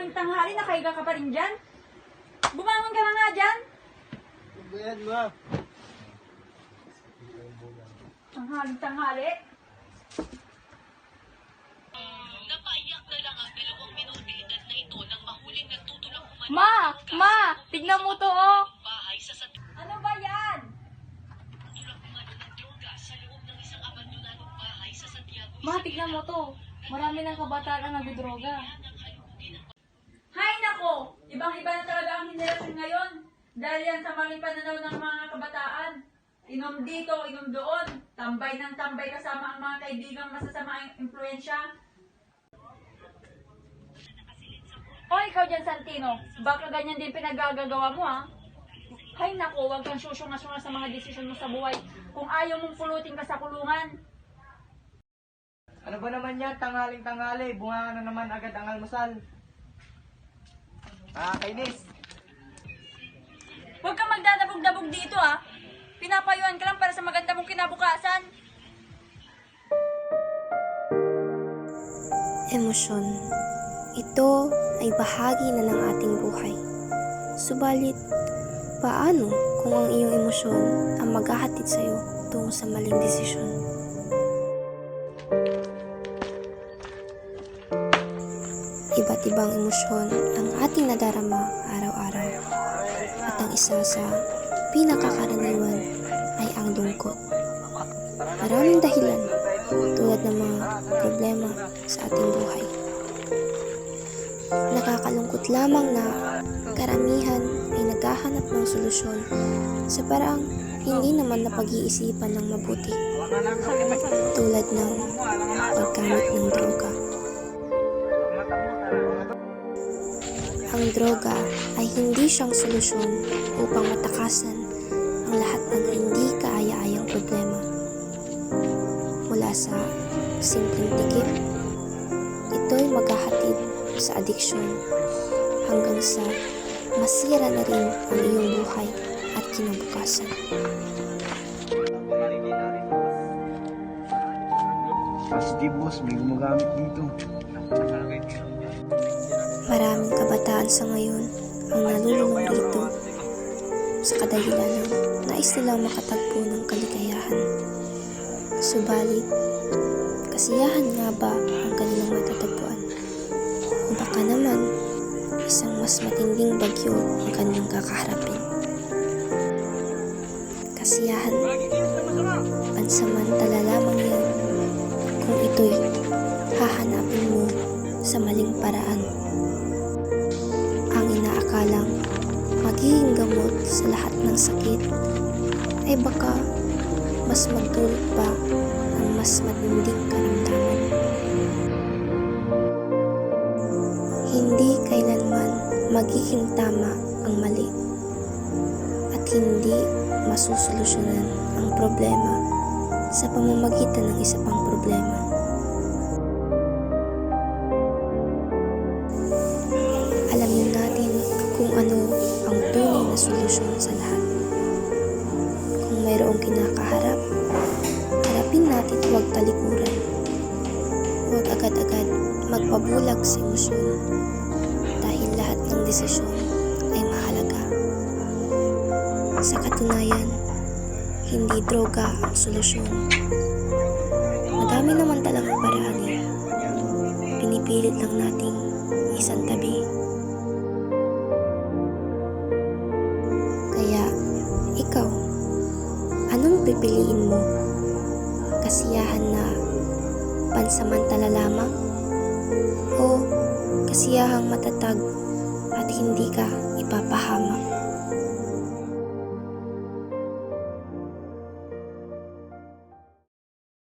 Tanghaling-tanghali, nakahiga ka pa rin dyan? Bumangon ka na nga dyan! Ayan, ma. Tanghaling-tanghali. Napaiyak na lang ang 2 minute edad na ito nang mahuling nagtutulak umano Ma! Tignan mo to, oh! bahay sa Ano ba yan? tulak umano ng droga sa loob ng isang abandonadong bahay sa Santiago. Ma, tignan mo to. Marami ng kabataan ang nagdodroga. Hay nako! Ibang-iba na talaga ang henerasyon ngayon. Dahil yan sa maling pananaw ng mga kabataan. Inom dito, inom doon. Tambay ng tambay kasama ang mga kaibigang masasama ang impluensya. O ikaw dyan, Santino. Baka ganyan din pinagagagawa mo, ha? Hay nako, huwag kang susunga-sunga sa mga desisyon mo sa buhay. Kung ayaw mong pulutin ka sa kulungan. Ano ba naman yan? Tanghaling-tanghali. Bunga na naman agad ang almusal. Kainis. Huwag kang magdadabog-dabog dito, ha? Pinapayuhan ka lang para sa maganda mong kinabukasan. Emosyon. Ito ay bahagi na ng ating buhay. Subalit, paano kung ang iyong emosyon ang maghahatid sa iyo tungo sa maling desisyon? Iba't ibang emosyon ang ating nadarama araw-araw. At ang isa sa pinakakaraniwan ay ang lungkot. Maraming dahilan tulad ng mga problema sa ating buhay. Nakakalungkot lamang na karamihan ay naghahanap ng solusyon sa paraang hindi naman napag-iisipan ng mabuti, tulad ng paggamit ng droga. Ang droga ay hindi siyang solusyon upang matakasan ang lahat ng hindi kaaya-ayang problema. Mula sa simpleng tikim, ito'y maghahatid sa adiksyon hanggang sa masira na rin ang iyong buhay at kinabukasan. Positive boss, may gumagamit dito. Maraming kabataan sa ngayon ang nalululong rito sa kadahilan ng nais nilang makatagpo ng kaligayahan. Subalit, kasiyahan nga ba ang kanilang matatagpuan? O baka naman, isang mas matinding bagyo ang kanilang kakaharapin. Kasiyahan, pansamantala lamang yan kung ito'y hahanapin mo sa maling paraan. Ang inaakalang magiging gamot sa lahat ng sakit ay baka mas magdulot pa ng mas matinding karamdaman. Hindi kailanman magiging tama ang mali at hindi masusolusyonan ang problema sa pamamagitan ng isa pang problema. Alamin natin kung ano ang tunay na solusyon sa lahat. Kung mayroong kinakaharap, harapin natin huwag talikuran. Huwag agad-agad magpabulag sa emosyon dahil lahat ng desisyon ay mahalaga. Sa katunayan, hindi droga ang solusyon. Madami naman talagang paraan eh. Pinipilit lang nating isang tabi. Kaya, ikaw, anong pipiliin mo? Kasiyahan na pansamantala lamang? O kasiyahang matatag at hindi ka ipapahamak?